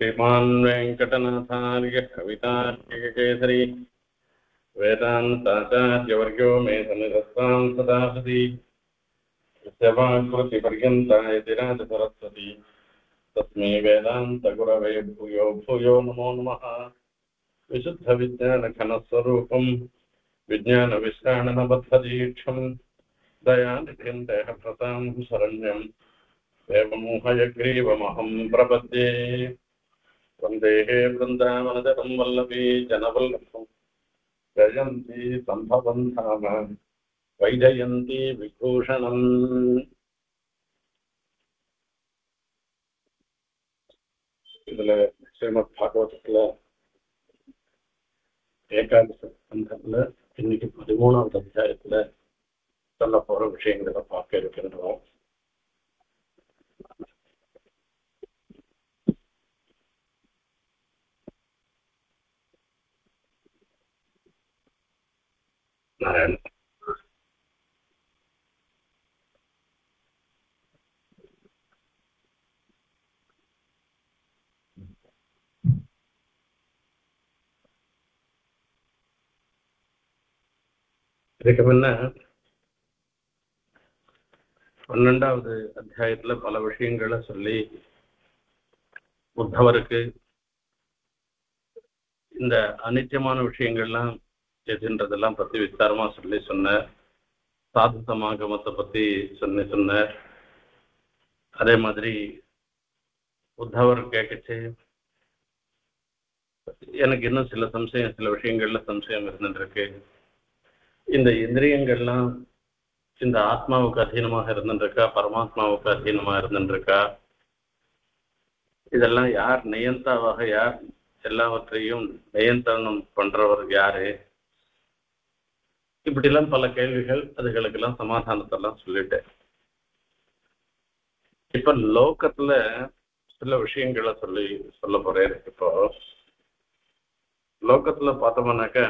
श्रीमान् वेङ्कटनाथार्य कवितार्किककेसरी वेदान्ताचार्यवर्यो मे सन्निधत्तां सदा हृदि यस्य वाक्कृतिपर्यन्ता यतिराजसरस्वती तस्मै वेदान्तगुरवे भूयो भूयो नमो नमः। विशुद्धविज्ञानघनस्वरूपं विज्ञानविश्राणनबद्धदीक्षं दयानिधिं देहभृतां शरण्यं देवं हयग्रीवमहं प्रपद्ये। वन्देहे वृन्दावनचरं वल्लभी जनवल्लभं जयन्ती सम्भवं धाम वैजयन्ती विभूषणम्। இதுல ஸ்ரீமத் பாகவதத்துல ஏகாதச ஸ்கந்தத்துல இன்னைக்கு 13வது அத்தியாயத்துல சொல்ல போற விஷயங்களை பார்க்க இருக்கின்றோம். நாராயண இதுக்கு முன்ன 12வது அத்தியாயத்துல பல விஷயங்களை சொல்லி உத்தவருக்கு இந்த அனித்தியமான விஷயங்கள்லாம் எதுன்றதெல்லாம் பத்தி விஸ்தாரமா சொன்ன சாது சமாகமத்தை பத்தி சொன்ன அதே மாதிரி உத்தவர் கேட்கச்சு எனக்கு இன்னும் சில விஷயங்கள்ல சம்சயம் இருந்துருக்கு. இந்த இந்திரியங்கள்லாம் இந்த ஆத்மாவுக்கு அதீனமாக இருந்துருக்கா, பரமாத்மாவுக்கு அதீனமாக இருந்துருக்கா, இதெல்லாம் யார் நியந்தாவாக, யார் எல்லாவற்றையும் நியந்தனம் பண்றவர் யாரு, இப்படிலாம் பல கேள்விகள், அதுகளுக்கெல்லாம் சமாதானத்தெல்லாம் சொல்லிட்டேன். இப்ப லோகத்துல சில விஷயங்களை சொல்ல போறேன். இப்போ லோகத்துல பார்த்தோம்னாக்க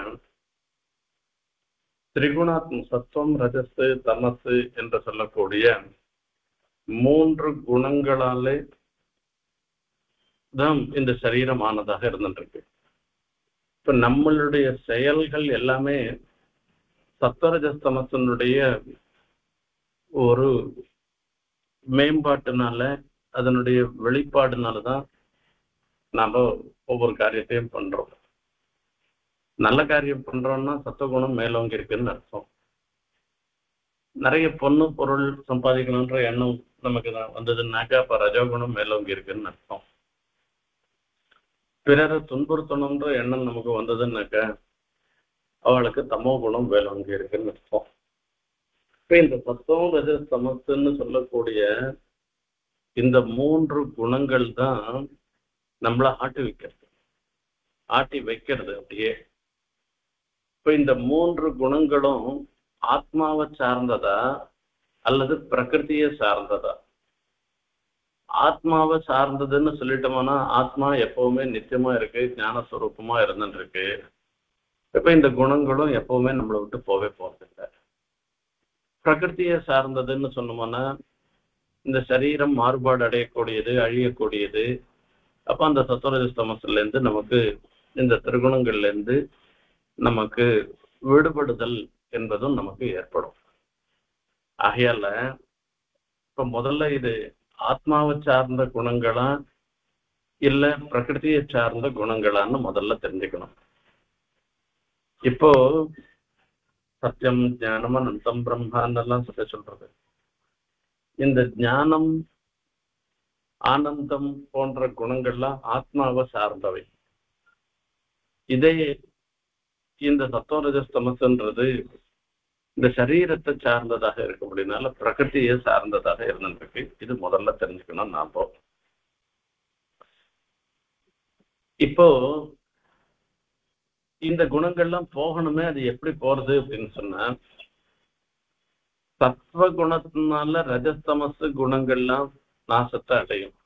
திரிகுணாத்ம சத்துவம், ரஜஸ், தமஸ் என்று சொல்லக்கூடிய 3 குணங்களாலே தான் இந்த சரீரமானதாக இருந்துருக்கு. இப்ப நம்மளுடைய செயல்கள் எல்லாமே சத்வரஜஸ்தமத்தினுடைய ஒரு மேம்பாட்டுனால, அதனுடைய வெளிப்பாடுனாலதான் நாம ஒவ்வொரு காரியத்தையும் பண்றோம். நல்ல காரியம் பண்றோம்னா சத்துவகுணம் மேலோங்கி இருக்குன்னு அர்த்தம். நிறைய பொண்ணு பொருள் சம்பாதிக்கணும்ன்ற எண்ணம் நமக்கு தான் வந்ததுன்னாக்கா அப்ப ரஜோகுணம் மேலோங்கி இருக்குன்னு அர்த்தம். பிறரை துன்புறுத்தணும்ன்ற எண்ணம் நமக்கு வந்ததுன்னாக்கா அவளுக்கு தமோ குணம் மேலோங்கி இருக்குன்னு அர்த்தம். இப்ப இந்த சத்துவம், ரஜஸ், தமசுன்னு சொல்லக்கூடிய இந்த 3 குணங்கள் தான் நம்மள ஆட்டி வைக்கிறது அப்படியே. இப்ப இந்த 3 குணங்களும் ஆத்மாவை சார்ந்ததா அல்லது பிரகிருதியை சார்ந்ததா? ஆத்மாவை சார்ந்ததுன்னு சொல்லிட்டோம்னா ஆத்மா எப்பவுமே நித்தியமா இருக்கு, ஞானஸ்வரூபமா இருந்துருக்கு. இப்ப இந்த குணங்களும் எப்பவுமே நம்மளை விட்டு போறதில்லை. பிரகிருதியை சார்ந்ததுன்னு சொன்னோம்னா இந்த சரீரம் மாறுபாடு அடையக்கூடியது, அழியக்கூடியது. அப்ப அந்த சத்வரஜஸ்தமஸ்ல இருந்து நமக்கு இந்த திரிகுணங்கள்ல இருந்து நமக்கு விடுபடுதல் என்பதும் நமக்கு ஏற்படும். ஆகையால இப்ப முதல்ல இது ஆத்மாவை சார்ந்த குணங்களா இல்ல பிரகிருதியை சார்ந்த குணங்களான்னு முதல்ல தெரிஞ்சுக்கணும். இப்போ சத்தியம், ஞானம், அனந்தம், பிரம்மான்னு எல்லாம் சொல்றது. இந்த ஞானம், ஆனந்தம் போன்ற குணங்கள்லாம் ஆத்மாவை சார்ந்தவை. இதே இந்த சத்வரஜஸ்தமஸ்ன்றது இந்த சரீரத்தை சார்ந்ததாக இருக்கு, அப்படின்னால பிரகிருதியை சார்ந்ததாக இருந்துருக்கு. இது முதல்ல தெரிஞ்சுக்கணும் நாம. இப்போ இந்த குணங்கள்லாம் போகணுமே, அது எப்படி போறது அப்படின்னு சொன்னா, சத்வ குணத்தினால ரஜஸ்தமசு குணங்கள்லாம் நாசத்தை அடையும்.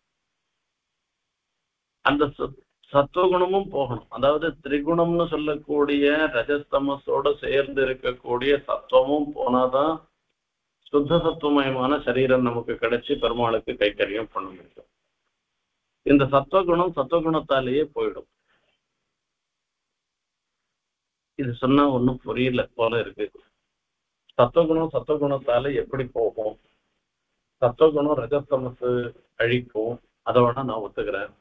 அந்த சத்துவகுணமும் போகணும். அதாவது திரிகுணம்னு சொல்லக்கூடிய ரஜஸ்தமஸோட சேர்ந்து இருக்கக்கூடிய சத்துவமும் போனாதான் சுத்த சத்துவமயமான சரீரம் நமக்கு கிடைச்சி பெருமாளுக்கு கைக்கரியம் பண்ண முடியும். இந்த சத்துவகுணம் சத்துவகுணத்தாலேயே போயிடும். இது சொன்னா ஒன்றும் புரியல போல இருக்கு. சத்துவகுணம் சத்துவகுணத்தால எப்படி போகும்? சத்துவகுணம் ரஜஸ்தமசு அழிக்கும், அதை வேணா நான் ஒத்துக்கிறேன்.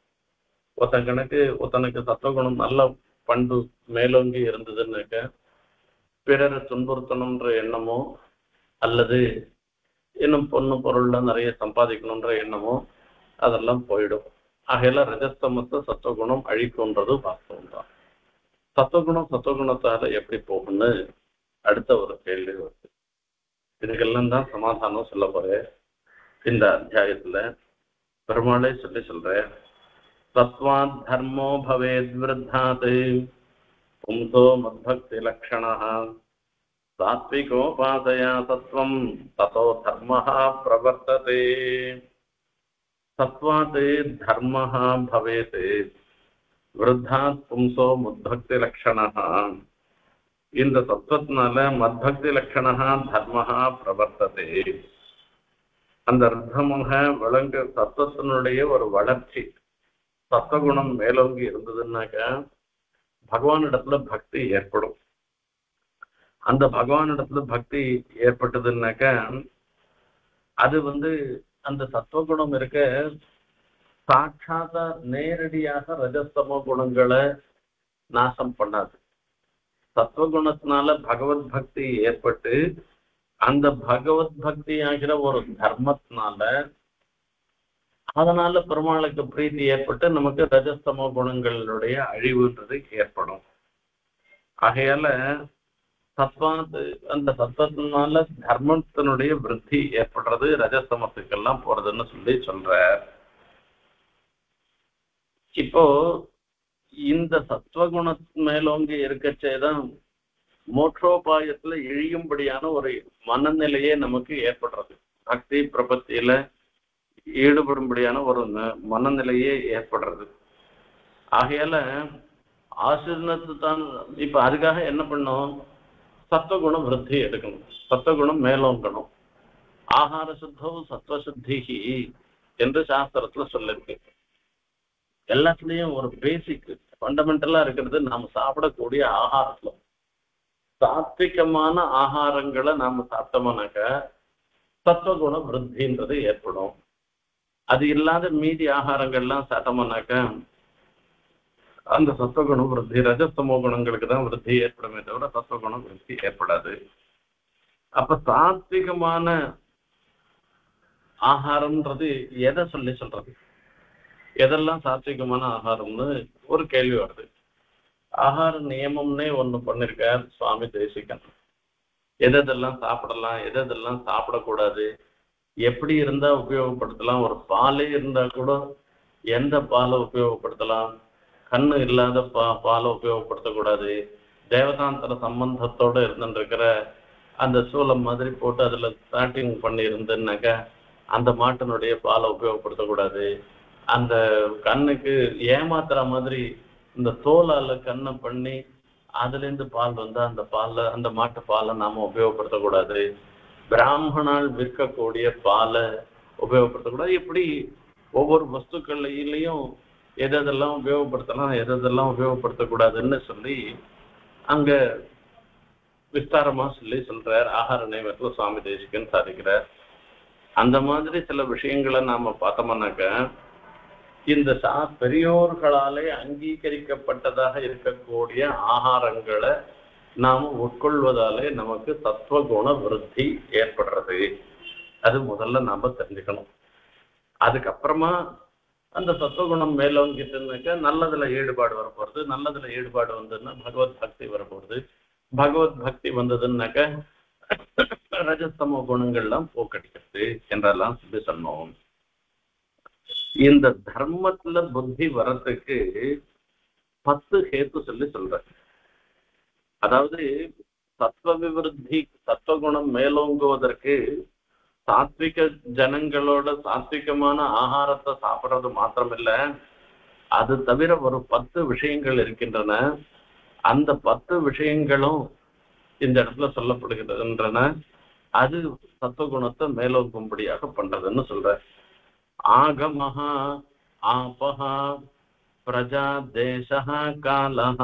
ஒருத்தனுக்கு சத்துவகுணம் நல்ல பண்பு மேலோங்கி இருந்ததுன்னாக்க பிறரை துன்புறுத்தணுன்ற எண்ணமோ அல்லது இன்னும் பொண்ணு பொருள்ல நிறைய சம்பாதிக்கணுன்ற எண்ணமோ அதெல்லாம் போயிடும். ஆகையில ரஜஸ்தமச சத்துவகுணம் அழிக்கும்ன்றது வாஸ்தவம் தான். சத்துவகுணம் சத்துவகுணத்தால எப்படி போகும்னு அடுத்த ஒரு கேள்வி வருது. இதுக்கெல்லாம் தான் சமாதானம் சொல்ல போறேன் இந்த அத்தியாயத்துல. பெருமாளே சொல்றேன், தத்வாத் தர்மோ பவேத் விருத்தாத் பும்சோ மத்பக்தி லக்ஷணः சாத்விகோபாசயா சத்வம் ததோ தர்மः பிரவர்த்ததே. சத்வாத் தர்மः பவேத் விருத்தாத் பும்சோ மத்பக்தி லக்ஷணः. இந்த சத்வத்தினால மத்பக்தி லக்ஷணः தர்மः பிரவர்த்ததே. அந்த ருத்தமாக விளங்க சத்வத்தினுடைய ஒரு வளர்ச்சி, சத்வகுணம் மேலோங்கி இருந்ததுன்னாக்க பகவானிடத்துல பக்தி ஏற்படும். அந்த பகவானிடத்துல பக்தி ஏற்பட்டதுன்னாக்க அது அந்த சத்வகுணம் இருக்க சாட்சாத்தா நேரடியாக ரஜஸ்தமோ குணங்களை நாசம் பண்ணாது. சத்வகுணத்தினால பகவத் பக்தி ஏற்பட்டு அந்த பகவத் பக்தி ஆகிற ஒரு தர்மத்தினால அதனால பெருமாளுக்கு பிரீத்தி ஏற்பட்டு நமக்கு ரஜஸ்தமோ குணங்களுடைய அழிவுன்றது ஏற்படும். ஆகையால சத்வாத்து அந்த சத்வத்தினால தர்மத்தினுடைய விருத்தி ஏற்படுறது, ரஜஸ்தமத்துக்கெல்லாம் போறதுன்னு சொல்ற. இப்போ இந்த சத்வகுண மேலோங்கி இருக்கச்சேதான் மோட்சோபாயத்துல இழியும்படியான ஒரு மனநிலையே நமக்கு ஏற்படுறது. பக்தி பிரபத்தியில ஈடுபடும்படியான ஒரு மனநிலையே ஏற்படுறது. ஆகையால ஆசிரியத்து தான் இப்ப அதுக்காக என்ன பண்ணும், சத்வகுணம் விருத்தி எடுக்கணும், சத்வகுணம் மேலோங்கணும். ஆகார சுத்தம் சத்வசுத்திகி என்று சாஸ்திரத்துல சொல்லிருக்கு. எல்லாத்துலயும் ஒரு பேசிக் ஃபண்டமெண்டலா இருக்கிறது நாம சாப்பிடக்கூடிய ஆகாரத்துல சாத்விகமான ஆகாரங்களை நாம சாப்பிட்டோம்னாக்க சத்வகுண விருத்தின்றது ஏற்படும். அது இல்லாத மீதி ஆகாரங்கள்லாம் சாப்பிட்டோம்னாக்க அந்த சத்வகுண விருத்தி ரஜஸ்தமோ குணங்களுக்கு தான் விருத்தி ஏற்படுமே தவிர சத்வகுண விருத்தி ஏற்படாது. அப்ப சாத்விகமான ஆகாரம்ன்றது எதை சொல்றது, எதெல்லாம் சாத்விகமான ஆகாரம்னு ஒரு கேள்வி வருது. ஆகார நியமம்னே ஒண்ணு பண்ணிருக்கார் சுவாமி தேசிகன். எதெல்லாம் சாப்பிடலாம், எதெல்லாம் சாப்பிடக்கூடாது, எப்படி இருந்தா உபயோகப்படுத்தலாம். ஒரு பாலே இருந்தா கூட எந்த பாலை உபயோகப்படுத்தலாம், கண்ணு இல்லாத பாலை உபயோகப்படுத்தக்கூடாது. தேவதாந்தர சம்பந்தத்தோட இருந்துருக்கிற அந்த சூளம் மாதிரி போட்டு அதுல ஸ்டார்டிங் பண்ணி இருந்துன்னாக்க அந்த மாட்டினுடைய பாலை உபயோகப்படுத்தக்கூடாது. அந்த கண்ணுக்கு ஏமாத்துற மாதிரி இந்த தோலால கண்ணை பண்ணி அதுல இருந்து பால் அந்த பாலை, அந்த மாட்டு பாலை நாம உபயோகப்படுத்தக்கூடாது. பிராமணால் விற்கக்கூடிய பாலை உபயோகப்படுத்தக்கூடாது. இப்படி ஒவ்வொரு வஸ்துக்கள்லையும் எதெல்லாம் உபயோகப்படுத்தலாம், எதெல்லாம் உபயோகப்படுத்தக்கூடாதுன்னு சொல்லி அங்க விஸ்தாரமா சொல்றார். ஆகார நியமத்துல சுவாமி தேசிகன் சாதிக்கிறார். அந்த மாதிரி சில விஷயங்களை நாம பார்த்தோம்னாக்க இந்த பெரியோர்களாலே அங்கீகரிக்கப்பட்டதாக இருக்கக்கூடிய ஆகாரங்களை நாம உட்கொள்வதாலே நமக்கு சத்வகுண விருத்தி ஏற்படுறது. அது முதல்ல நாம தெரிஞ்சுக்கணும். அதுக்கப்புறமா அந்த சத்வகுணம் மேலோங்கிட்டுனாக்க நல்லதுல ஈடுபாடு வரப்போறது. நல்லதுல ஈடுபாடு வந்ததுன்னா பகவத் பக்தி வரப்போறது. பகவத் பக்தி வந்ததுன்னாக்க ரஜஸ்தமோ குணங்கள்லாம் போக்கடிக்கிறது என்றெல்லாம் சொல்லி சொன்னோம். இந்த தர்மத்துல புத்தி வரத்துக்கு 10 ஹேத்து சொல்ற. அதாவது சத்வ விவருத்தி, சத்வகுணம் மேலோங்குவதற்கு சாத்விக ஜனங்களோட சாத்விகமான ஆகாரத்தை சாப்பிட்றது மாத்திரமில்ல, அது தவிர ஒரு 10 விஷயங்கள் இருக்கின்றன. அந்த 10 விஷயங்களும் இந்த இடத்துல சொல்லப்படுகின்றன. அது சத்வகுணத்தை மேலோங்கும்படியாக பண்றதுன்னு சொல்ற. ஆகமஹா ஆபஹ பிரஜா தேசஹ காலஹ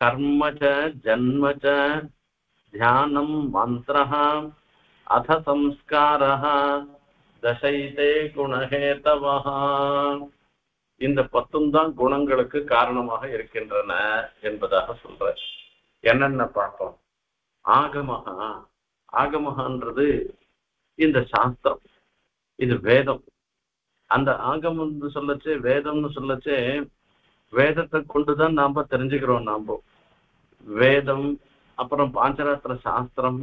கர்ம ச ஜன்ம ச தியானம் மந்திரஹ அத சம்ஸ்காரஹ தசைதே குணஹேதவஹ. இந்த 10 தான் குணங்களுக்கு காரணமாக இருக்கின்றன என்பதாக சொல்ற. என்னென்ன பார்ப்போம். ஆகமஹா, ஆகமஹான்றது இந்த சாஸ்திரம், இது வேதம். அந்த ஆகமம்னு சொல்லச்சு, வேதம்னு சொல்லச்சு, வேதத்தை கொண்டுதான் நாம தெரிஞ்சுக்கிறோம். நாம வேதம், அப்புறம் பாஞ்சராத்திர சாஸ்திரம்,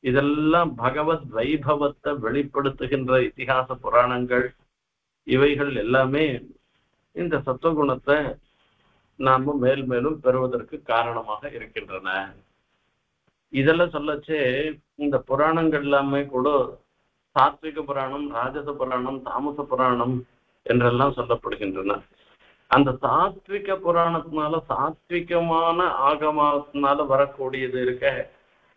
இதெல்லாம் பகவத் வைபவத்தை வெளிப்படுத்துகின்ற இதிகாச புராணங்கள், இவைகள் எல்லாமே இந்த சத்துவகுணத்தை நாம மேல் மேலும் பெறுவதற்கு காரணமாக இருக்கின்றன. இதெல்லாம் சொல்லச்சே இந்த புராணங்கள் எல்லாமே கூட சாத்விக புராணம், ராஜச புராணம், தாமச புராணம் என்றெல்லாம் சொல்லப்படுகின்றன. அந்த சாத்விக புராணத்தினால, சாத்விகமான ஆகமத்தினால வரக்கூடியது இருக்க,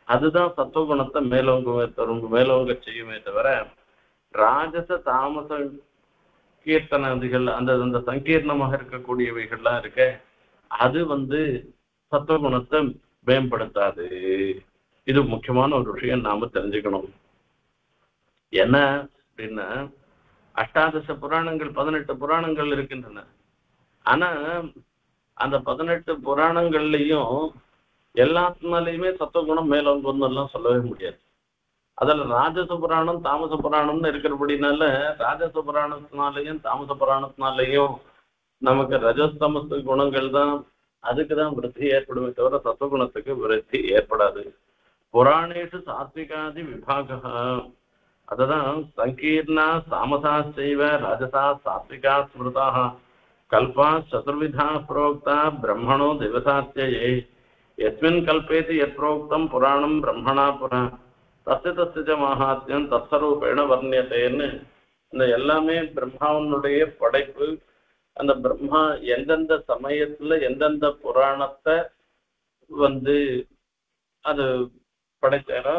அதுதான் சத்துவகுணத்தை மேலோங்க செய்யுமே தவிர, ராஜச தாமச கீர்த்தனதிகள், அந்த சங்கீர்ணமாக இருக்கக்கூடியவைகள்லாம் இருக்க, அது சத்துவகுணத்தை மேம்படுத்தாது. இது முக்கியமான ஒரு விஷயம் நாம தெரிஞ்சுக்கணும். என்ன அப்படின்னா, அஷ்டாதச புராணங்கள் 18 புராணங்கள் இருக்கின்றன. ஆனா அந்த 18 புராணங்கள்லயும் எல்லாத்தினாலையுமே சத்துவகுணம் மேலோங்கன்னு எல்லாம் சொல்லவே முடியாது. அதுல ராஜச புராணம், தாமச புராணம்னு இருக்கிறபடினால, ராஜச புராணத்தினாலையும் தாமச புராணத்தினாலையும் நமக்கு ரஜஸ்தமச குணங்கள் தான், அதுக்குதான் விருத்தி ஏற்படுமே தவிர சத்துவகுணத்துக்கு விருத்தி ஏற்படாது. புராணேஷு சாத்விகாதி விபாக, அததான் சங்கீர்ணா சாமசா செய்வ ராஜசா சாத்விகா ஸ்மிருதாக கல்பா சதுர்விதா புரோக்தா பிரம்மணோ திவசாத்தியே எஸ்மின் கல்பேதி யத் புரோக்தம் புராணம் பிரம்மணா புரா தஸ்ய மகாத்யம் தத்ஸ்வரூபேண வர்ணியதேன்னு. இந்த எல்லாமே பிரம்மாவனுடைய படைப்பு. அந்த பிரம்மா எந்தெந்த சமயத்துல எந்தெந்த புராணத்தை அது படைச்சாரோ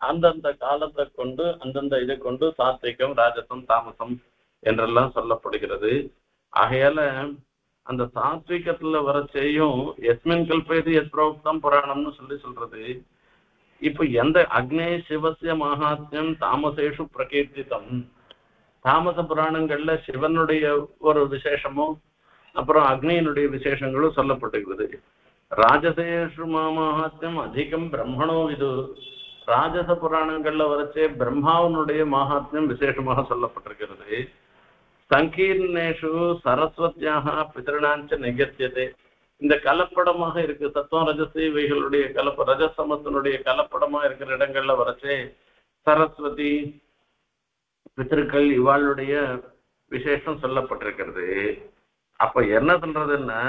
அந்தந்த காலத்தை கொண்டு, அந்தந்த இதை கொண்டு சாத்விகம், ராஜசம், தாமசம் என்றெல்லாம் சொல்லப்படுகிறது. ஆகையால அந்த சாத்விகத்துல வர செய்யும் எஸ்மின் கல்பேதி எத் புரோக்தம் புராணம்னு சொல்றது. இப்ப எந்த அக்னே சிவசிய மகாத்மியம் தாமசேஷு பிரகீர்த்திதம், தாமச புராணங்கள்ல சிவனுடைய ஒரு விசேஷமும் அப்புறம் அக்னியினுடைய விசேஷங்களும் சொல்லப்பட்டிருக்கிறது. ராஜசேஷு மகாத்மியம் அதிகம் பிரம்மணோ விது, ராஜச புராணங்கள்ல வரைச்சே பிரம்மாவனுடைய மகாத்மியம் விசேஷமாக சொல்லப்பட்டிருக்கிறது. சங்கீர்ணேஷு சரஸ்வத்தியாக பிதரணாஞ்ச நிகழ்த்தியதே, இந்த கலப்படமாக இருக்கு சத்துவம் ரஜசி இவைகளுடைய ரஜசமத்தினுடைய கலப்படமா இருக்கிற இடங்கள்ல வரைச்சே சரஸ்வதி பித்திருக்கள் இவாளுடைய விசேஷம் சொல்லப்பட்டிருக்கிறது. அப்ப என்ன சொல்றதுன்னா,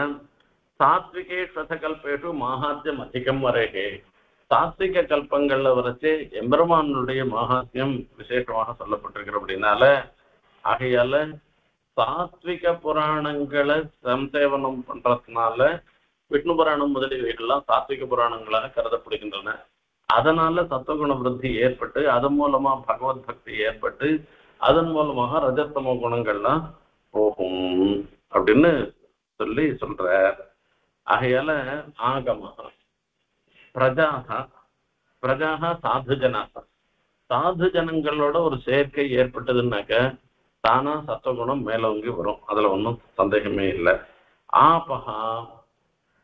சாத்விகே ஸ்வசகல்பேஷு மகாத்யம் அதிகம் வரேகே, சாத்விக கல்பங்கள்ல வரைச்சே எம்பெருமானுடைய மகாத்மியம் விசேஷமாக சொல்லப்பட்டிருக்கிற அப்படின்னால, ஆகையால சாத்விக புராணங்களை சம்சேவனம் பண்றதுனால விஷ்ணு புராணம் முதலியவைகள்லாம் சாத்விக புராணங்களாக கருதப்படுகின்றன. அதனால சத்துவகுண விருத்தி ஏற்பட்டு, அதன் மூலமா பகவத் பக்தி ஏற்பட்டு, அதன் மூலமாக ரஜஸ்தம குணங்கள்லாம் போகும் அப்படின்னு சொல்ற. ஆகையால ஆகம பிரஜாக சாது ஜனாக, சாது ஜனங்களோட ஒரு சேர்க்கை ஏற்பட்டதுன்னாக்க தானா சத்துவகுணம் மேலோங்கி வரும். அதுல ஒன்றும் சந்தேகமே இல்லை. ஆபஹா,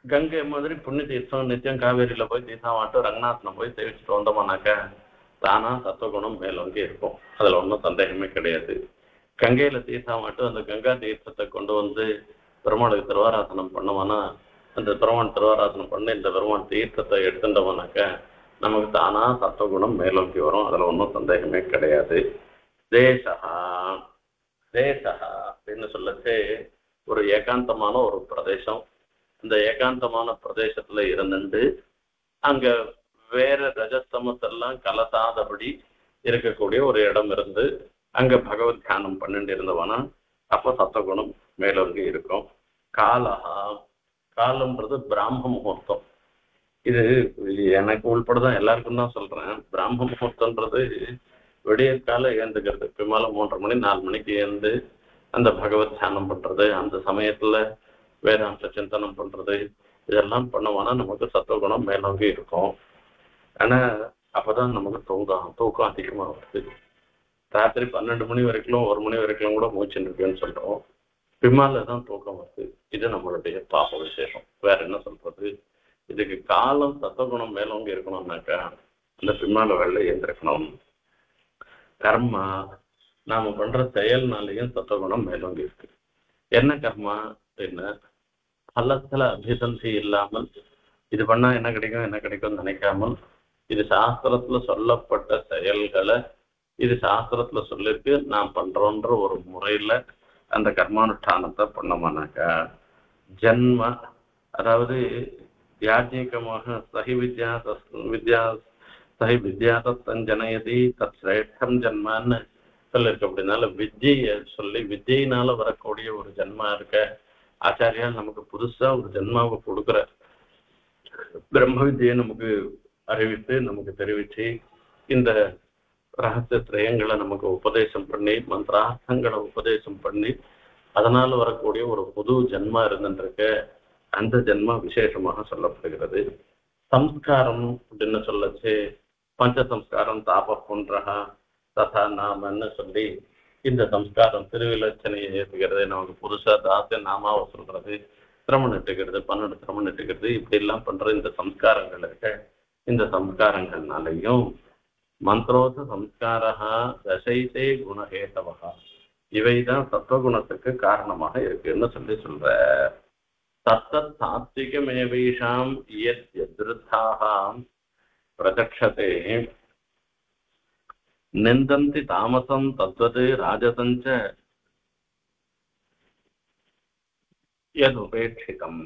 கங்கை மாதிரி புண்ணிய தீர்த்தம் நித்தியம் காவேரியில போய் தீர்த்தமாட்டு ரங்கநாதனை போய் சேவிச்சுட்டு வந்தோம்னாக்க தானா சத்துவகுணம் மேலோங்கி இருக்கும். அதுல ஒன்றும் சந்தேகமே கிடையாது. கங்கையில தீர்த்தமாட்டு அந்த கங்கா தீர்த்தத்தை கொண்டு பெருமாளுக்கு திருவாராசனம் பண்ணோம்னா, அந்த பெருமான் திருவாராசனம் பண்ணி இந்த பெருமான் தீர்த்தத்தை எடுத்துட்டோம்னாக்க நமக்கு தானா சத்துவகுணம் மேலோங்கி வரும். அதுல ஒன்றும் சந்தேகமே கிடையாது. தேசஹா, தேசஹா அப்படின்னு சொல்லச்சு ஒரு ஏகாந்தமான ஒரு பிரதேசம். இந்த ஏகாந்தமான பிரதேசத்துல இருந்துட்டு அங்க வேற ரஜஸ்தமத்தெல்லாம் கலசாதபடி இருக்கக்கூடிய ஒரு இடம் இருந்து அங்க பகவத் தியானம் பண்ணிட்டு இருந்தவனா அப்ப சத்துவகுணம் மேலோங்கி இருக்கும். காலஹா, காலம்ன்றது பிராம முகூர்த்தம். இது எனக்கு உள்படதான், எல்லாருக்கும் தான் சொல்றேன். பிராம முகூர்த்தம்ன்றது விடிய கால ஏந்துக்கிறது. பிமால 3:30 மணி 4 மணிக்கு ஏந்து அந்த பகவத் தியானம் பண்றது, அந்த சமயத்துல வேதாந்த சிந்தனம் பண்றது, இதெல்லாம் பண்ணோம்னா நமக்கு சத்துவகுணம் மேலோங்கி இருக்கும். ஆனா அப்பதான் நமக்கு தூக்கம் அதிகமா வருது. ராத்திரி 12 மணி வரைக்கும் 1 மணி வரைக்கும் கூட மூச்சுன்னு இருக்குன்னு சொல்றோம். பின்னால தான் தூக்கம் வருது. இது நம்மளுடைய பாப விசேஷம். வேற என்ன சொல்றது? இதுக்கு காலம் சத்துவகுணம் மேலோங்கி இருக்கணும்னாக்கா அந்த பின்னால வேலை எழுந்திருக்கணும். கர்மா நாம பண்ற செயல்னாலையும் சத்துவகுணம் மேலோங்கி இருக்கு. என்ன கர்மா அப்படின்னா பலத்துல அபிசந்தி இல்லாமல் இது பண்ணா என்ன கிடைக்கும் என்ன கிடைக்கும்னு நினைக்காமல் இது சாஸ்திரத்துல சொல்லப்பட்ட செயல்களை இது சாஸ்திரத்துல சொல்லிருக்கு நான் பண்றோன்ற ஒரு முறையில அந்த கர்மானுஷ்டானத்தை பண்ணோம்னாக்கா ஜென்ம அதாவது யாஜ்ஞிகமாக சஹி வித்யா சஹி வித்யாதஞ்சனயதி தத் சிரேஷ்டம் ஜென்மான்னு சொல்லிருக்கு. அப்படின்னால வித்யை சொல்லி வித்யினால வரக்கூடிய ஒரு ஜென்மா இருக்க ஆச்சாரியா நமக்கு புதுசா ஒரு ஜென்மாவை கொடுக்குற பிரம்ம வித்தியை நமக்கு அறிவித்து நமக்கு தெரிவிச்சு இந்த ரகசிய திரயங்களை நமக்கு உபதேசம் பண்ணி மந்திரார்த்தங்களை உபதேசம் பண்ணி அதனால வரக்கூடிய ஒரு புது ஜென்மா இருந்துருக்க அந்த ஜென்மா விசேஷமாக சொல்லப்படுகிறது. சம்ஸ்காரம் அப்படின்னு சொல்லச்சு பஞ்ச சம்ஸ்காரம் தாப போன்றா ததா நாமன்னு சொல்லி இந்த சம்ஸ்காரம் திருவிலட்சணையை ஏற்றுக்கிறது, நமக்கு புதுசா தாசிய நாமாவை சொல்றது, திரமம் நட்டுக்கிறது, 12 திரமம் நட்டுக்கிறது, இப்படி எல்லாம் பண்ற இந்த சம்ஸ்காரங்கள் இருக்க இந்த சம்ஸ்காரங்கள்னாலையும் மந்திரோத சம்ஸ்காரா தசைசே குணஹேதவா இவைதான் சத்வகுணத்துக்கு காரணமாக இருக்குன்னு சொல்லி சொல்ற. தத்தத் சாத்விகமேவைஷாம் யத்ருத்தாஹாம் பிரதக்ஷதே நிந்தந்தி தாமசம் தத்வது ராஜசஞ்ச யதுபேட்சிதம்.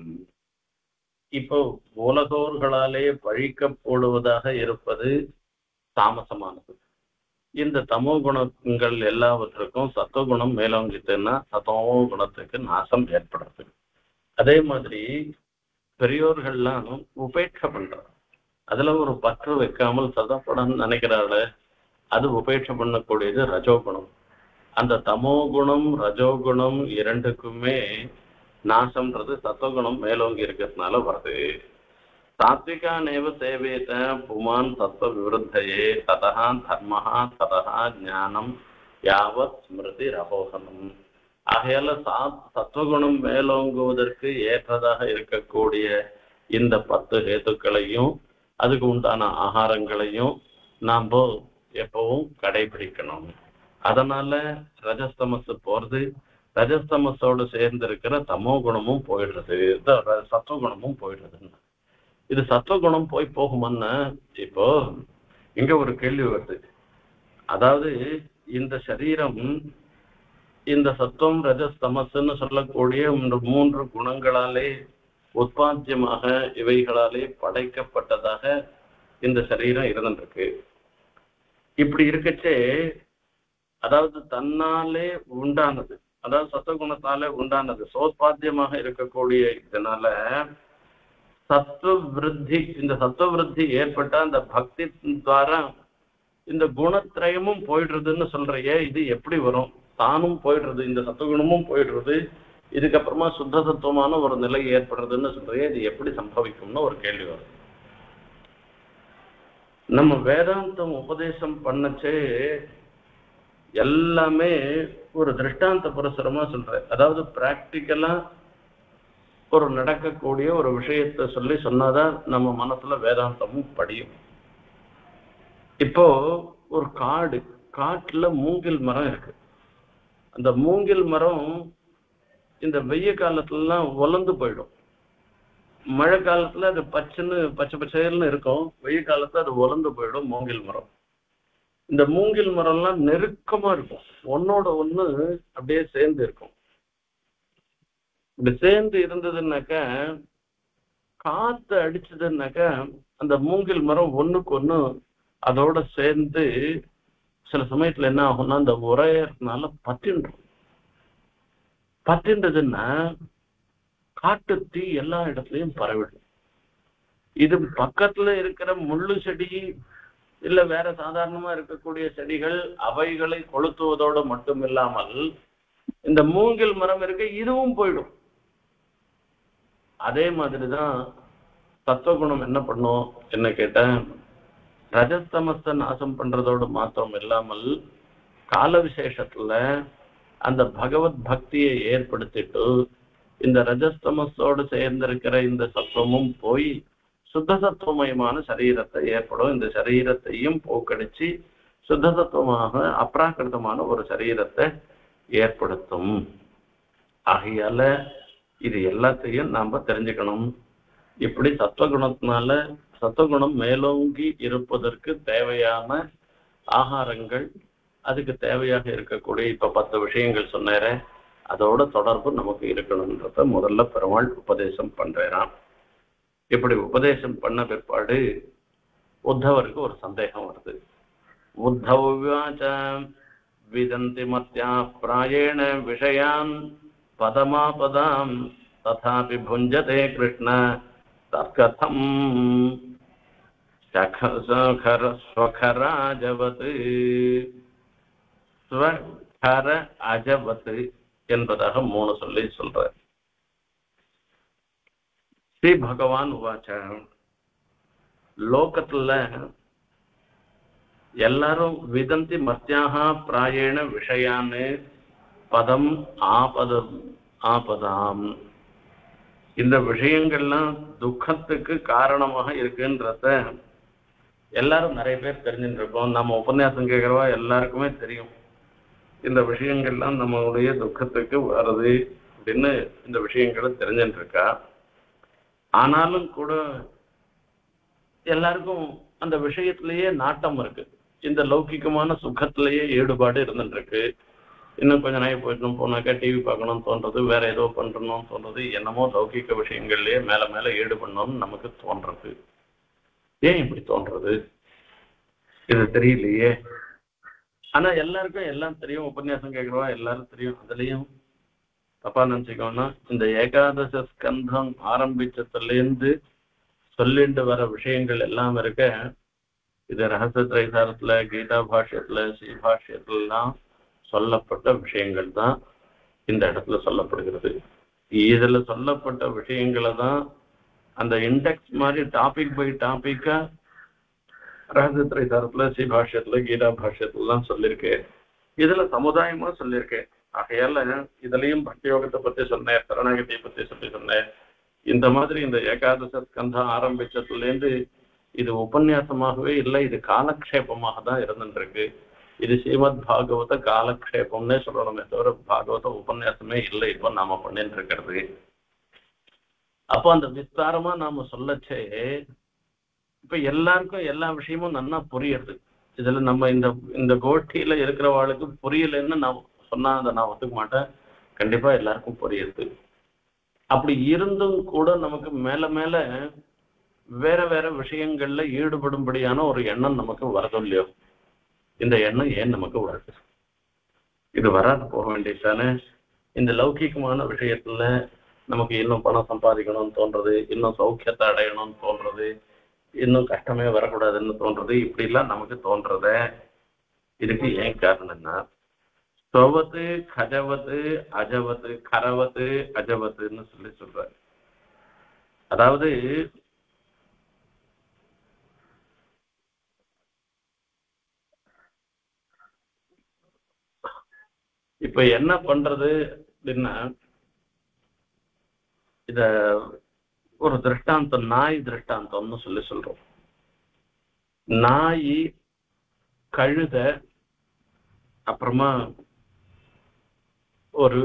இப்போ உலகோர்களாலே பழிக்கப்படுவதாக இருப்பது தாமசமானது. இந்த தமோ குணங்கள் எல்லாவற்றுக்கும் சத்துவகுணம் மேலோங்கிட்டுன்னா சத்தமோ குணத்துக்கு நாசம் ஏற்படுறது. அதே மாதிரி பெரியோர்கள்லாம் உபேட்சை பண்றாங்க. அதுல ஒரு பற்று வைக்காமல் சதப்படம் நினைக்கிறாள், அது உபேட்சை பண்ணக்கூடியது ரஜோகுணம். அந்த தமோ குணம் ரஜோகுணம் இரண்டுக்குமே நாசம்ன்றது சத்துவகுணம் மேலோங்கி இருக்கிறதுனால வருது. சாத்விகானேவ சேவேத புமான் தத்துவ விவருத்தையே ததா தர்மஹா ததா ஞானம் யாவத் ஸ்மிருதி ரபோகனம். ஆகையால சத்துவகுணம் மேலோங்குவதற்கு ஏற்றதாக இருக்கக்கூடிய இந்த 10 ஹேத்துக்களையும் அதுக்கு உண்டான ஆகாரங்களையும் நாம் எப்பவும் கடைபிடிக்கணும். அதனால ரஜஸ்தமசு போறது, ரஜஸ்தமசோடு சேர்ந்து இருக்கிற தமோ குணமும் போயிடுறது, சத்துவகுணமும் போயிடுறது. இது சத்துவகுணம் போகுமான்னா இப்போ இங்க ஒரு கேள்வி வருது. அதாவது இந்த சரீரம் இந்த சத்துவம் ரஜஸ் தமசுன்னு சொல்லக்கூடிய 3 குணங்களாலே உற்பத்தியமாக இவைகளாலே படைக்கப்பட்டதாக இந்த சரீரம் இருந்துருக்கு. இப்படி இருக்கச்சே அதாவது தன்னாலே உண்டானது, அதாவது சத்துவகுணத்தாலே உண்டானது சோத்பாத்தியமாக இருக்கக்கூடிய இதனால சத்துவ விருத்தி, இந்த சத்துவ விருத்தி ஏற்பட்ட அந்த பக்தி துவாரா இந்த குணத்திரயமும் போயிடுறதுன்னு சொல்றையே, இது எப்படி வரும்? தானும் போயிடுறது, இந்த சத்துவகுணமும் போயிடுறது, இதுக்கப்புறமா சுத்த சத்துவமான ஒரு நிலை ஏற்படுறதுன்னு சொல்றையே, இது எப்படி சம்பவிக்கும்னு ஒரு கேள்வி வரும். நம்ம வேதாந்தம் உபதேசம் பண்ணச்சே எல்லாமே ஒரு திருஷ்டாந்த புரசரமா சொல்ற, அதாவது பிராக்டிக்கலா ஒரு நடக்கக்கூடிய ஒரு விஷயத்தை சொல்லி சொன்னாதான் நம்ம மனசுல வேதாந்தமும் படியும். இப்போ ஒரு காட்டுல மூங்கில் மரம் இருக்கு. அந்த மூங்கில் மரம் இந்த வெய்ய காலத்துலலாம் உலர்ந்து போயிடும். மழை காலத்துல அது பச்சை பச்சைன்னு இருக்கும், வெய்ய காலத்துல அது உலர்ந்து போயிடும் மூங்கில் மரம். இந்த மூங்கில் மரம்லாம் நெருக்கமா இருக்கும், ஒன்னோட ஒண்ணு அப்படியே சேர்ந்து இருக்கும். இப்படி சேர்ந்து இருந்ததுன்னாக்கா காத்து அடிச்சதுன்னாக்கா அந்த மூங்கில் மரம் ஒண்ணுக்கு ஒண்ணு அதோட சேர்ந்து சில சமயத்துல என்ன ஆகும்னா அந்த உரையறதுனால பத்தின்றதுன்னா காட்டு தீ எல்லா இடத்துலயும் பரவிடும். இது பக்கத்துல இருக்கிற முள்ளு செடி இல்ல வேற சாதாரணமா இருக்கக்கூடிய செடிகள் அவைகளை கொளுத்துவதோடு மட்டும் இல்லாமல் இந்த மூங்கில் மரம் இருக்கு, இதுவும் போயிடும். அதே மாதிரிதான் சத்துவகுணம் என்ன பண்ணும் என்ன கேட்டேன், ரஜஸ்தமஸ்த நாசம் பண்றதோடு மாத்திரம் இல்லாமல் கால விசேஷத்துல அந்த பகவத் பக்தியை ஏற்படுத்திட்டு இந்த ரஜஸ்தமஸோடு சேர்ந்திருக்கிற இந்த சத்துவமும் போய் சுத்த சத்துவமயமான சரீரத்தை ஏற்படும். இந்த சரீரத்தையும் போக்கடிச்சு சுத்த சத்துவமாக அப்ராக்கிருதமான ஒரு சரீரத்தை ஏற்படுத்தும். ஆகையால இது எல்லாத்தையும் நாம தெரிஞ்சுக்கணும். இப்படி சத்துவகுணத்தினால சத்துவகுணம் மேலோங்கி இருப்பதற்கு தேவையான ஆகாரங்கள், அதுக்கு தேவையாக இருக்கக்கூடிய இப்ப 10 விஷயங்கள் சொன்னேன், அதோட தொடர்பு நமக்கு இருக்கணும்ன்றத முதல்ல பெருமாள் உபதேசம் பண்றான். இப்படி உபதேசம் பண்ண பிற்பாடு உத்தவருக்கு ஒரு சந்தேகம் வருது. உத்தவாச்ச விதந்தி மத்யா பிராயேண விஷயான் பதமாபதாம் ததாபி புஞ்சதே கிருஷ்ண தத்கதம் ஸ்வகராஜவத் ஸ்வகர அஜவத் என்பதாக 3 சொல்லி சொல்ற. ஸ்ரீ பகவான் உவாச்ச, லோகத்துல எல்லாரும் விதந்தி மத்தியாக பிராயேண விஷயான்னு பதம் ஆபதாம், இந்த விஷயங்கள்லாம் துக்கத்துக்கு காரணமாக இருக்குன்றத எல்லாரும் நிறைய பேர் தெரிஞ்சுட்டு இருக்கோம். நம்ம உபன்யாசம் கேட்கிறவா எல்லாருக்குமே தெரியும் இந்த விஷயங்கள்லாம் நம்மளுடைய துக்கத்துக்கு வருது அப்படின்னு இந்த விஷயங்களை தெரிஞ்சுட்டு இருக்கா. ஆனாலும் கூட எல்லாருக்கும் அந்த விஷயத்திலேயே நாட்டம் இருக்கு, இந்த லௌகிகமான சுகத்திலேயே ஈடுபாடு இருந்துட்டு இருக்கு. இன்னும் கொஞ்ச நாள் போயிட்டு போனாக்கா டிவி பார்க்கணும்னு தோன்றது, வேற ஏதோ பண்றணும்னு தோன்றது, என்னமோ லௌகிக விஷயங்கள்லயே மேல மேல ஈடுபடணும்னு நமக்கு தோன்றது. ஏன் இப்படி தோன்றது இது தெரியலையே. ஆனா எல்லாருக்கும் எல்லாம் தெரியும், உபன்யாசம் கேட்கிறவா எல்லாரும் தெரியும். அதுலயும் தப்பா நினைச்சுக்கோன்னா, இந்த ஏகாதச ஸ்கந்தம் ஆரம்பிச்சதுல இருந்து சொல்லிட்டு வர விஷயங்கள் எல்லாம் இருக்க, இது ரகசிய திரைசாரத்துல, கீதா பாஷ்யத்துல, ஸ்ரீபாஷ்யத்துலாம் சொல்லப்பட்ட விஷயங்கள் தான் இந்த இடத்துல சொல்லப்படுகிறது. இதுல சொல்லப்பட்ட விஷயங்களை தான் அந்த இண்டெக்ஸ் மாதிரி டாபிக் பை டாபிக்கா ரகசிய திரைசாரத்துல, ஸ்ரீபாஷ்யத்துல, கீதா பாஷ்யத்துலாம் சொல்லியிருக்கேன். இதுல சமுதாயமா சொல்லியிருக்கேன். ஆகையால இதுலயும் பக்தி யோகத்தை பத்தி சொன்னேன், சரணாகதியை பத்தி சொல்லி சொன்னேன். இந்த மாதிரி இந்த ஏகாதச ஸ்கந்தம் ஆரம்பிச்சதுல இருந்து இது உபன்யாசமாகவே இல்லை, இது காலக்ஷேபமாக தான் இருந்துருக்கு. இது ஸ்ரீமத் பாகவத காலக்ஷேபம்னே சொல்லணுமே தவிர பாகவத உபன்யாசமே இல்லை இப்போ நாம பண்ணிட்டு இருக்கிறது. அப்போ அந்த விஸ்தாரமா நாம சொல்லச்சே இப்ப எல்லாருக்கும் எல்லா விஷயமும் நல்லா புரியுது. இதுல நம்ம இந்த கோஷ்டியில இருக்கிறவாளுக்கு புரியலன்னு நான் சொன்னா அதை நான் ஒத்துக்க மாட்டேன். கண்டிப்பா எல்லாருக்கும் புரியுது. அப்படி இருந்தும் கூட நமக்கு மேல மேல வேற வேற விஷயங்கள்ல ஈடுபடும்படியான ஒரு எண்ணம் நமக்கு வரது இல்லையோ. இந்த எண்ணம் ஏன் நமக்கு வருது? இது வராது போக வேண்டியதானே. இந்த லௌகிகமான விஷயத்துல நமக்கு இன்னும் பணம் சம்பாதிக்கணும்னு தோன்றது, இன்னும் சௌக்கியத்தை அடையணும்னு தோன்றது, இன்னும் கஷ்டமே வரக்கூடாதுன்னு தோன்றது, இப்படி எல்லாம் நமக்கு தோன்றத இதுக்கு ஏன் காரணம்னா, ஸ்வவத்து கஜவத்து அஜவத்து கரவத்து அஜவத்துன்னு சொல்லி சொல்றாரு. அதாவது இப்ப என்ன பண்றது அப்படின்னா, இத ஒரு திருஷ்டாந்தம், நாய் திருஷ்டாந்தம்னு சொல்லி சொல்றோம். நாய், கழுத, அப்புறமா ஒரு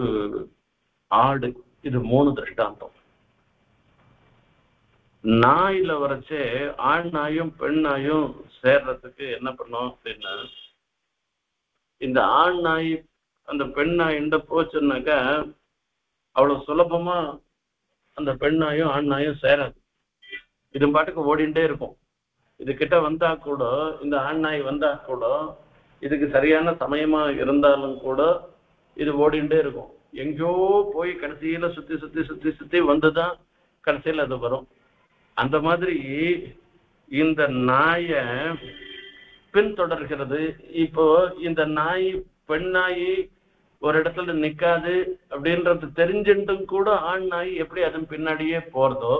ஆடு, இது 3 திருஷ்டாந்தம். நாயில வரைச்சே ஆண் நாயும் பெண் நாயும் சேர்றதுக்கு என்ன பண்ணும் அப்படின்னா, இந்த ஆண் நாய் அந்த பெண் நாயிண்ட போச்சுன்னாக்கா அவ்வளவு சுலபமா அந்த பெண் நாயும் ஆண் நாயும் சேராது. இது பாட்டுக்கு ஓடிண்டே இருக்கும். இது கிட்ட வந்தா கூட, இந்த ஆண் நாய் வந்தா கூட, இதுக்கு சரியான சமயமா இருந்தாலும் கூட இது ஓடிண்டே இருக்கும். எங்கேயோ போய் கடைசியில சுத்தி சுத்தி சுத்தி சுத்தி வந்துதான் கடைசியில் அது வரும். அந்த மாதிரி இந்த நாய பின்தொடர்கிறது. இப்போ இந்த நாய், பெண் நாய் ஒரு இடத்துல நிக்காது அப்படின்றது தெரிஞ்சுட்டும் கூட ஆண் நாய் எப்படி அதன் பின்னாடியே போறதோ,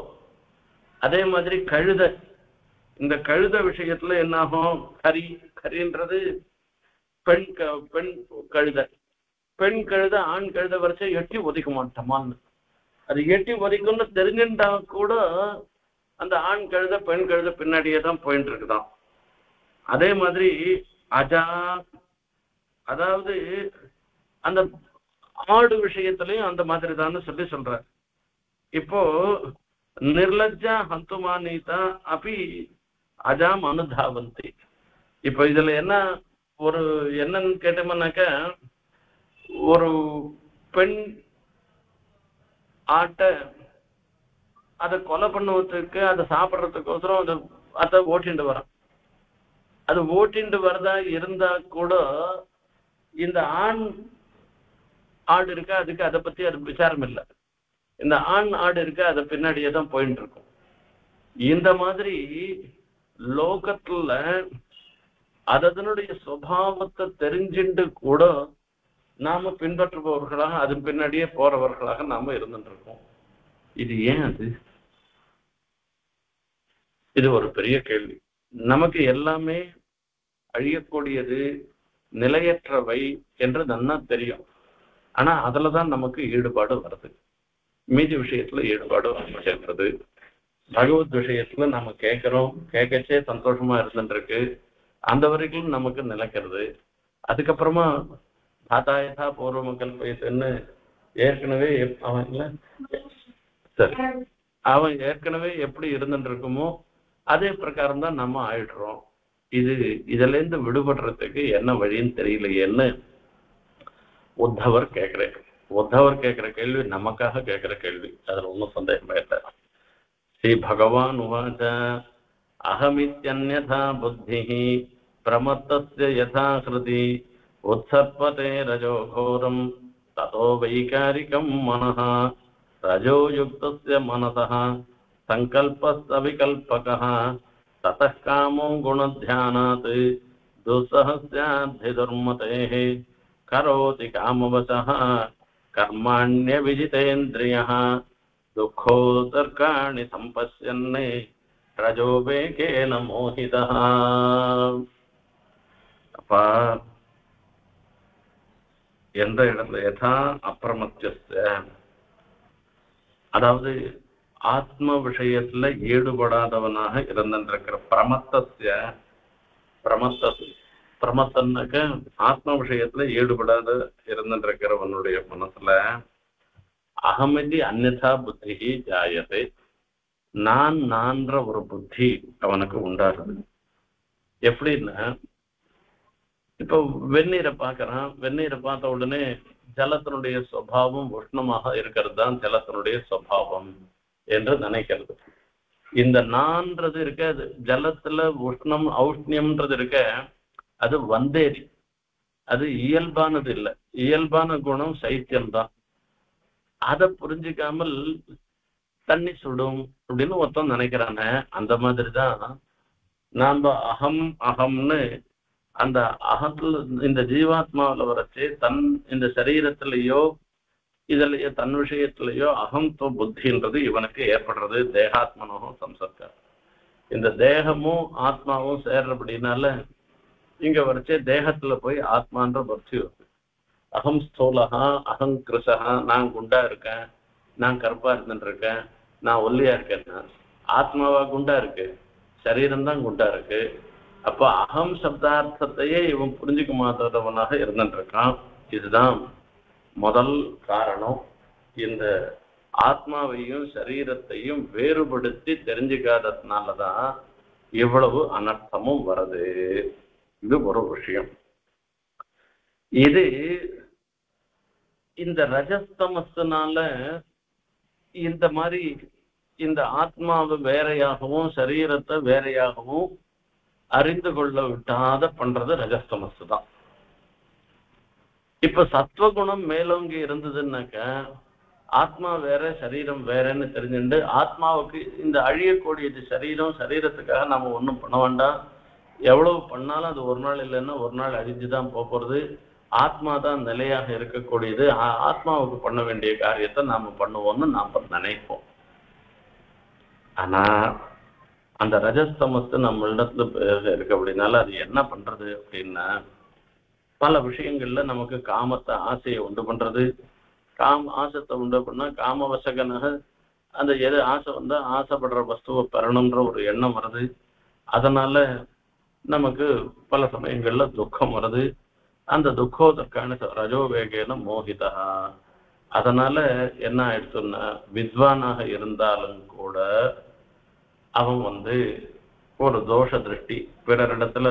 அதே மாதிரி கழுதை, இந்த கழுதை விஷயத்துல என்ன ஆகும், கரின்றது பெண் பெண் கழுதை, பெண் கழுதை ஆண் கழுதை வரைச்சா எட்டி ஒதுக்க மாட்டோமான்னு, அது எட்டி ஒதுக்குன்னு தெரிஞ்சுட்டா கூட அந்த ஆண் கழுதை பெண் கழுதை பின்னாடியே தான் போயிட்டு இருக்குதான். அதே மாதிரி அஜா, அதாவது அந்த ஆடு விஷயத்திலையும் அந்த மாதிரி தான் சொல்ற. இப்போ நிர்லஜ்ஜா ஹந்துமானிதா அப்படி அஜாம் அனுதாவந்தி. இப்ப இதுல என்ன ஒரு என்னன்னு கேட்டோம்னாக்க, ஒரு பெண் ஆட்டை அதை கொலை பண்ணுவதற்கு, அதை சாப்பிட்றதுக்கோசரம் அதை ஓட்டிட்டு வரான். அது ஓட்டிட்டு வரதா இருந்தா கூட இந்த ஆண் ஆடு இருக்க, அதுக்கு அதை பத்தி அது விசாரம் இல்லை. இந்த ஆண் ஆடு இருக்க, அதை பின்னாடியே தான் போயிட்டு இருக்கும். இந்த மாதிரி லோகத்துல அதனுடைய சுபாவத்தை தெரிஞ்சுட்டு கூட நாம பின்பற்றுபவர்களாக அதன் பின்னாடியே போறவர்களாக நாம இருந்துட்டு இருக்கோம். இது ஏன்? இது ஒரு பெரிய கேள்வி. நமக்கு எல்லாமே அழியக்கூடியது, நிலையற்றவை என்று நன்னா தெரியும். ஆனா அதுலதான் நமக்கு ஈடுபாடு வருது. மீதி விஷயத்துல ஈடுபாடு வரமாட்டேன்றது. பகவத் விஷயத்துல நம்ம கேட்கிறோம், கேட்கச்சே சந்தோஷமா இருந்துருக்கு, அந்த வரைக்கும் நமக்கு நிலைக்கிறது. அதுக்கப்புறமா தாத்தாயதா பூர்வ கல்பயத்துன்னு ஏற்கனவே அவன் இல்ல சரி, அவன் ஏற்கனவே எப்படி இருந்துட்டு இருக்குமோ அதே பிரகாரம் தான் நம்ம ஆயிடுறோம். இதுல இருந்து விடுபடுறதுக்கு என்ன வழின்னு தெரியலையேன்னு உத்தவர் கேட்கிறேன். உத்தவர் கேட்கிற கேள்வி நமக்காக கேட்கிற கேள்வி, அதுல ஒன்றும் சந்தேகமே இல்லை. ஸ்ரீ பகவான் உவாச்ச அகமித்யன்யதா புத்திஹ பிரமத்தஸ்ய யதா ஹ்ருதி உத்சர்ப்பதே ரஜோ கோரம் ததோ வைகாரிகம் மனஹ ரஜோ யுக்தஸ்ய மனசஹ சங்கல்பஸ்ய விகல்பகஹ ததः காமோ குணத்யானாத் துஸ்ஸஹஸ்யாத்தி துர்மதேஹ கரோதி காமவசஹ கர்மாண்ய விஜிதேந்திரியஹ துக்கோதர்காணி சம்பஸ்யன்னே ரஜோவேகேன மோஹிதஹ. அப்பா, எந்த இடத்துல யதா அப்பிரமத்தியஸ்ய, அதாவது ஆத்ம விஷயத்துல ஈடுபடாதவனாக இருந்திருக்கிற பிரமத்தஸ்ய, பிரமத்தன்னாக்க ஆத்ம விஷயத்துல ஈடுபடாத இருந்திருக்கிறவனுடைய மனசுல அகமிதி அந்நிதா புத்தி ஜாயதே, நான்ற ஒரு புத்தி அவனுக்கு உண்டாகுது. எப்படின்னா, இப்போ வெந்நீரை பார்க்கறான், வெந்நீரை பார்த்த உடனே ஜலத்தினுடைய சுபாவம் உஷ்ணமாக இருக்கிறது தான் ஜலத்தினுடைய சுபாவம் என்று நினைக்கிறது. இந்த நான்றது இருக்க, அது ஜலத்துல உஷ்ணம் ஔஷ்ணியம்ன்றது இருக்க, அது வந்தேரி, அது இயல்பானது இல்லை. இயல்பான குணம் சைத்தியம்தான். அதை புரிஞ்சுக்காமல் தண்ணி சுடும் அப்படின்னு ஒருத்தன் நினைக்கிறானே, அந்த மாதிரிதான் நாம அகம் அகம்னு அந்த அகத்துல இந்த ஜீவாத்மாவில வரைச்சு இந்த சரீரத்திலேயோ இதுலயோ தன் விஷயத்திலேயோ அகம்தோ புத்தின்றது இவனுக்கு ஏற்படுறது. தேகாத்மனோ சம்சர்க்கார், இந்த தேகமும் ஆத்மாவும் சேர்றபடினால இங்க வரைச்சே தேகத்துல போய் ஆத்மான்ற பக்தி வருது. அகம் ஸ்தூலகா அகம் கிருஷகா, நான் குண்டா இருக்கேன், நான் கருப்பா இருந்துட்டு இருக்கேன், நான் ஒல்லியா இருக்கேன்னா ஆத்மாவா குண்டா இருக்கு, சரீரம் தான் குண்டா இருக்கு. அப்ப அகம் சப்தார்த்தத்தையே இவன் புரிஞ்சுக்க மாட்டவனாக இருந்துட்டு இருக்கான். இதுதான் முதல் காரணம். இந்த ஆத்மாவையும் சரீரத்தையும் வேறுபடுத்தி தெரிஞ்சுக்காததுனாலதான் இவ்வளவு அனர்த்தமும் வருது. இது ஒரு விஷயம். இது இந்த ரஜஸ்தமஸ்னால இந்த மாதிரி இந்த ஆத்மாவை வேறையாகவும் சரீரத்தை வேறையாகவும் அறிந்து கொள்ள விட்டாத பண்றது ரஜஸ்தமஸ் தான். இப்ப சத்வகுணம் மேலோங்கி இருந்ததுன்னாக்க ஆத்மா வேற சரீரம் வேறன்னு தெரிஞ்சுட்டு ஆத்மாவுக்கு இந்த அழியக்கூடியது சரீரம், சரீரத்துக்காக நம்ம ஒன்றும் பண்ண வேண்டாம், எவ்வளவு பண்ணாலும் அது ஒரு நாள் இல்லைன்னா ஒரு நாள் அழிஞ்சுதான் போறது, ஆத்மா தான் நிலையாக இருக்கக்கூடியது, ஆத்மாவுக்கு பண்ண வேண்டிய காரியத்தை நாம பண்ணுவோம்னு நாம நினைப்போம். ஆனா அந்த ரஜஸ்தமத்து நம்மளிடத்துல இருக்கு அப்படின்னால அது என்ன பண்றது அப்படின்னா, பல விஷயங்கள்ல நமக்கு காமத்தை ஆசையை உண்டு பண்றது. ஆசத்தை உண்டு பண்ணா காமவசகனாக அந்த எது ஆசை வந்தா ஆசைப்படுற வஸ்துவை பெறணுன்ற ஒரு எண்ணம் வருது. அதனால நமக்கு பல சமயங்கள்ல துக்கம் வருது. அந்த துக்கோதற்கான ரஜோவேகேன மோகிதா. அதனால என்ன ஆயிடுச்சுன்னா, வித்வானாக இருந்தாலும் கூட அவன் ஒரு தோஷ திருஷ்டி, பிறரிடத்துல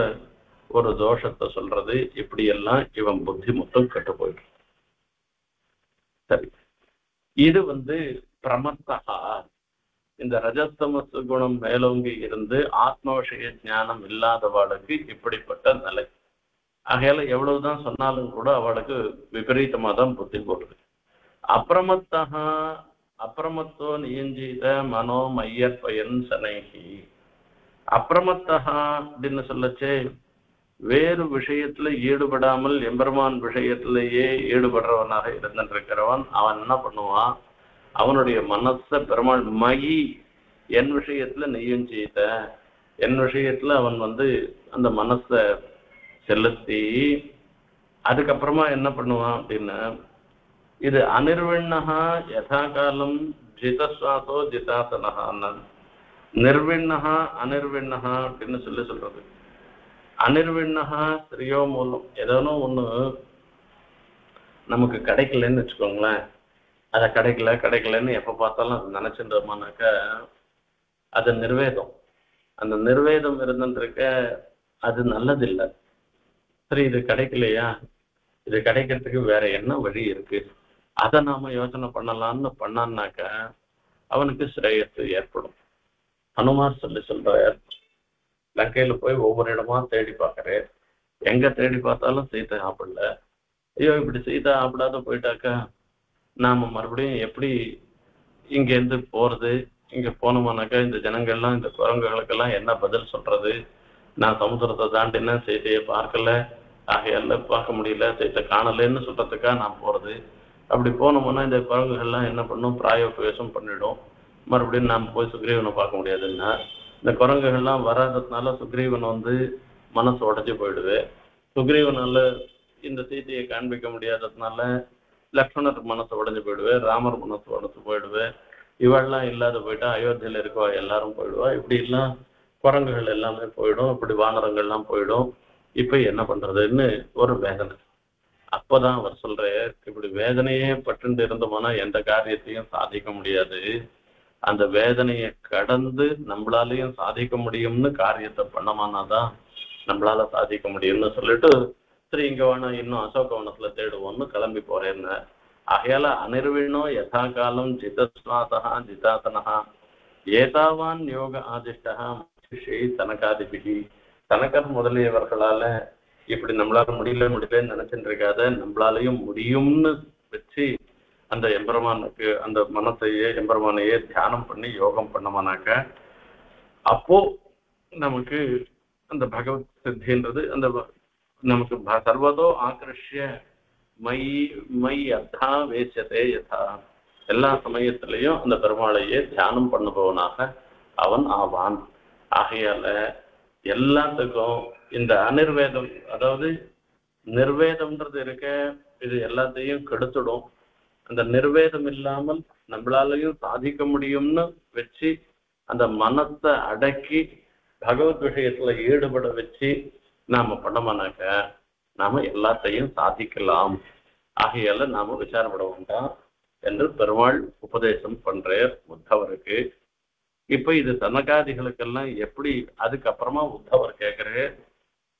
ஒரு தோஷத்தை சொல்றது, இப்படி எல்லாம் இவன் புத்தி மொத்தம் கெட்டு போயிட்டு. சரி, இது பிரமத்தகா, இந்த ரஜஸ்தமசு குணம் மேலோங்கி இருந்து ஆத்ம விஷய ஞானம் இல்லாதவாளுக்கு இப்படிப்பட்ட நிலை. ஆகையால எவ்வளவுதான் சொன்னாலும் கூட அவளுக்கு விபரீதமா தான் புத்தி போடுது. அப்பிரமத்தகா அப்பிரமத்தோ நியஞ்சீத மனோ மையற்பயன் சனைகி. அப்பிரமத்தகா அப்படின்னு சொல்லச்சே, வேறு விஷயத்துல ஈடுபடாமல் எம்பெருமான் விஷயத்திலேயே ஈடுபடுறவனாக இருந்திருக்கிறவன் அவன் என்ன பண்ணுவான், அவனுடைய மனச பெருமாள் மயி, என் விஷயத்துல நெய்யும் செய்த, என் விஷயத்துல அவன் அந்த மனச செலுத்தி அதுக்கப்புறமா என்ன பண்ணுவான் அப்படின்னா, இது அனிர்விண்ணகா யதா காலம் ஜிதஸ்வாசோ ஜிதாசனஹா. நிர்விண்ணகா அனிர்விண்ணகா அப்படின்னு சொல்றது. அனிர்விண்ணகா ஸ்திரியோ மூலம் ஏதோ ஒண்ணு நமக்கு கிடைக்கலன்னு வச்சுக்கோங்களேன், அதை கிடைக்கலன்னு எப்ப பார்த்தாலும் அது நினைச்சுட்டோமானாக்கா அது நிர்வேதம். அந்த நிர்வேதம் இருந்துருக்க அது நல்லதில்லை. சரி, இது கிடைக்கலையா, இது கிடைக்கிறதுக்கு வேற என்ன வழி இருக்கு, அதை நாம யோசனை பண்ணலாம்னு பண்ணான்னாக்க அவனுக்கு ஸ்ரேயஸ் ஏற்படும். ஹனுமார் சொல்ற, லங்கையில போய் ஒவ்வொரு இடமா தேடி பார்க்கறேன், எங்க தேடி பார்த்தாலும் சீதை சாப்பிடல. ஐயோ, இப்படி சீதை சாப்பிடாத போயிட்டாக்கா நாம மறுபடியும் எப்படி இங்கேருந்து போறது, இங்க போனோம்னாக்கா இந்த ஜனங்கள்லாம் இந்த குரங்குகளுக்கெல்லாம் என்ன பதில் சொல்றது, நான் சமுத்திரத்தை தாண்டினா சீதையை பார்க்கல, ஆகையால பார்க்க முடியல, சீத்தை காணலன்னு சொல்றதுக்கா நான் போறது. அப்படி போனோம்னா இந்த குரங்குகள்லாம் என்ன பண்ணும், பிராயோபவேசம் பண்ணிடும், மறுபடியும் நாம் போய் சுக்ரீவனை பார்க்க முடியாதுன்னா இந்த குரங்குகள்லாம் வராததுனால சுக்ரீவன் மனசு உடஞ்சி போயிடுவேன். சுக்ரீவனால இந்த சீதையை காண்பிக்க முடியாததுனால லக்ஷ்மணர் மனசு உடஞ்சி போயிடுவேன், ராமர் மனசு உடஞ்சு போயிடுவேன். இவெல்லாம் இல்லாத போயிட்டா அயோத்தியில இருக்கவா எல்லாரும் போயிடுவா, இப்படி எல்லாம் குரங்குகள் எல்லாமே போயிடும், இப்படி வானரங்கள்லாம் போயிடும். இப்ப என்ன பண்றதுன்னு ஒரு வேதனை. அப்பதான் அவர் சொல்றார், இப்படி வேதனையே பட்டு இருந்தோம்னா எந்த காரியத்தையும் சாதிக்க முடியாது, அந்த வேதனையை கடந்து நம்மளாலையும் சாதிக்க முடியும்னு காரியத்தை பண்ணமானாதான் நம்மளால சாதிக்க முடியும்னு சொல்லிட்டு, சரி இங்க வேணா இன்னும் அசோகவனத்துல தேடுவோம்னு கிளம்பி போறேன்னு. ஆகையால அனிர்விண்ணோ யதா காலம் ஜிதஸ்வாசா ஜிதாசனஹா ஏதாவான் யோக ஆதிஷ்டா மனுஷை தனகாதிபிகி. தனக்கர் முதலியவர்களால இப்படி நம்மளால முடியலன்னு நினைச்சுட்டு இருக்காத, நம்மளாலையும் முடியும்னு வச்சு அந்த எம்பெருமானுக்கு அந்த மனசையே எம்பெருமானையே தியானம் பண்ணி யோகம் பண்ணமானாக்க அப்போ நமக்கு அந்த பகவத் சித்தின்றது அந்த நமக்கு சர்வதோ ஆக்கிருஷ்ய மை அர்த்தா வேசியதே யதா. எல்லா சமயத்திலையும் அந்த பெருமாளையே தியானம் பண்ணுபவனாக அவன் ஆவான். ஆகையால எல்லாத்துக்கும் இந்த அனிர்வேதம், அதாவது நிர்வேதம்ன்றது இருக்க, இது எல்லாத்தையும் கெடுத்துடும். அந்த நிர்வேதம் இல்லாமல் நம்மளாலையும் சாதிக்க முடியும்னு வச்சு அந்த மனத்தை அடக்கி பகவத் விஷயத்துல ஈடுபட வச்சு நாம பண்ணமானாக்க நாம எல்லாத்தையும் சாதிக்கலாம். ஆகையால நாம விசாரப்பட வேண்டாம் என்று பெருமாள் உபதேசம் பண்றார் உத்தவருக்கு. இப்ப இது சனகாதிகளுக்கெல்லாம் எப்படி, அதுக்கப்புறமா உத்தவர் கேட்கிறார்,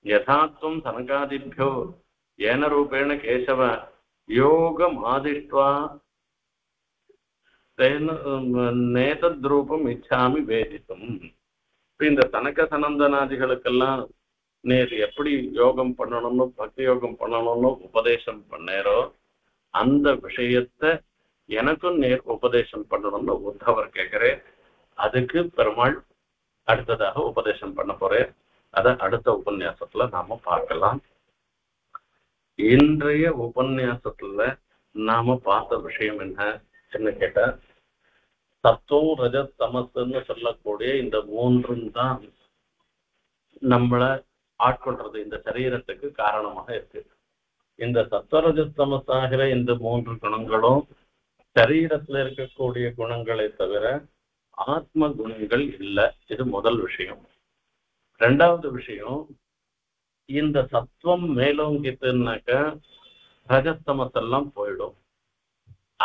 யதாத்வம் சனகாதிபியோ ஏன ரூபேண கேசவ யோகம் ஆதிஷ்டுவா நேதத்ரூபம் இச்சாமி வேதித்தும். இந்த தனக்க சனந்தனாதிகளுக்கெல்லாம் நேர் எப்படி யோகம் பண்ணணும்னு பக்தி யோகம் பண்ணணும்னு உபதேசம் பண்ணேரோ அந்த விஷயத்த எனக்கும் நேர் உபதேசம் பண்ணணும்னு உத்தவர் கேட்கிறேன். அதுக்கு பெருமாள் அடுத்ததாக உபதேசம் பண்ண போறேன். அதை அடுத்த உபன்யாசத்துல நாம பார்க்கலாம். இன்றைய உபன்யாசத்துல நாம பார்த்த விஷயம் என்ன கேட்டா, சத்துவம் ரஜஸ் தமசுன்னு சொல்லக்கூடிய இந்த மூன்றும் தான் நம்மளை ஆட்கொள்றது, இந்த சரீரத்துக்கு காரணமாக இருக்கு. இந்த சத்வரஜஸ் தமசாகிற இந்த மூன்று குணங்களும் சரீரத்துல இருக்கக்கூடிய குணங்களை தவிர ஆத்ம குணங்கள் இல்லை. இது முதல் விஷயம். ரெண்டாவது விஷயம், இந்த சத்துவம் மேலோங்கிட்டுனாக்க ரஜஸ்தமசெல்லாம் போயிடும்.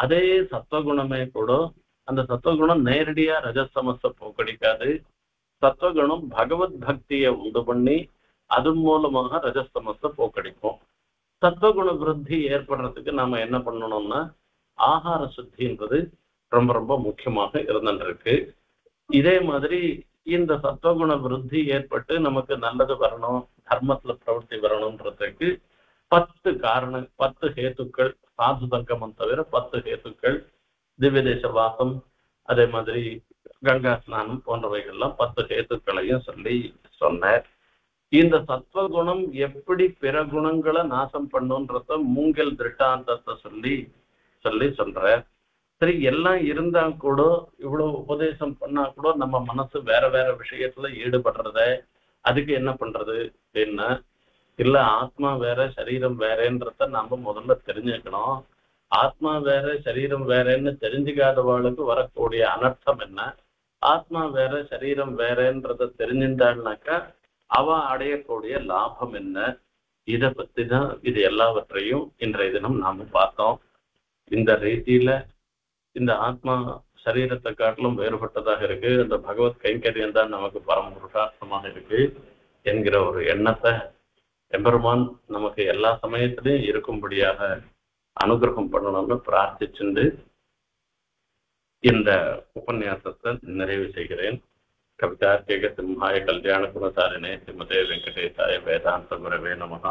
அதே சத்துவகுணமே கூட அந்த சத்துவகுணம் நேரடியா ரஜஸ்தமச போக்கடிக்காது. சத்துவகுணம் பகவத் பக்தியை உண்டு பண்ணி அதன் மூலமாக ரஜஸ்தமச போக்கடிக்கும். சத்துவகுண விருத்தி ஏற்படுறதுக்கு நாம என்ன பண்ணணும்னா ஆகார சுத்தின்றது ரொம்ப ரொம்ப முக்கியமாக இருந்துருக்கு. இதே மாதிரி இந்த சத்துவகுண விருத்தி ஏற்பட்டு நமக்கு நல்லது வரணும், தர்மத்துல பிரவர்த்தி வரணும்ன்றதுக்கு 10 ஹேத்துக்கள், சாது சங்கமம் தவிர 10 ஹேத்துக்கள், திவ்ய தேச வாசம், அதே மாதிரி கங்கா ஸ்நானம் போன்றவைகள்லாம் 10 ஹேத்துக்களையும் சொன்னார். இந்த சத்வகுணம் எப்படி பிற குணங்களை நாசம் பண்ணுன்றத மூங்கல் திருட்டாந்தத்தை சொல்ற. சரி, எல்லாம் இருந்தா கூட இவ்வளவு உபதேசம் பண்ணா கூட நம்ம மனசு வேற வேற விஷயத்துல ஈடுபடுறத, அதுக்கு என்ன பண்றது அப்படின்னா, இல்ல ஆத்மா வேற சரீரம் வேறன்றத நாம முதல்ல தெரிஞ்சுக்கணும். ஆத்மா வேற சரீரம் வேறன்னு தெரிஞ்சுக்காதவாளுக்கு வரக்கூடிய அனர்த்தம் என்ன, ஆத்மா வேற சரீரம் வேறன்றத தெரிஞ்சிருந்தாள்னாக்கா அவ அடையக்கூடிய லாபம் என்ன, இதை பத்தி தான் இது எல்லாவற்றையும் இன்றைய தினம் நாம பார்த்தோம். இந்த ரீதியில இந்த ஆத்மா சரீரத்தை காட்டிலும் வேறுபட்டதாக இருக்கு, அந்த பகவத் கைங்கரியம் தான் நமக்கு பரம புருஷார்த்தமாக இருக்கு என்கிற ஒரு எண்ணத்தை எம்பெருமான் நமக்கு எல்லா சமயத்திலையும் இருக்கும்படியாக அனுகிரகம் பண்ணணும்னு பிரார்த்திச்சுண்டு இந்த உபன்யாசத்தை நிறைவு செய்கிறேன். कवितार्किक सिंहाय कल्याण गुणसारिणे श्रीमते वेंकटेशाय वेदांत गुरवे नमः।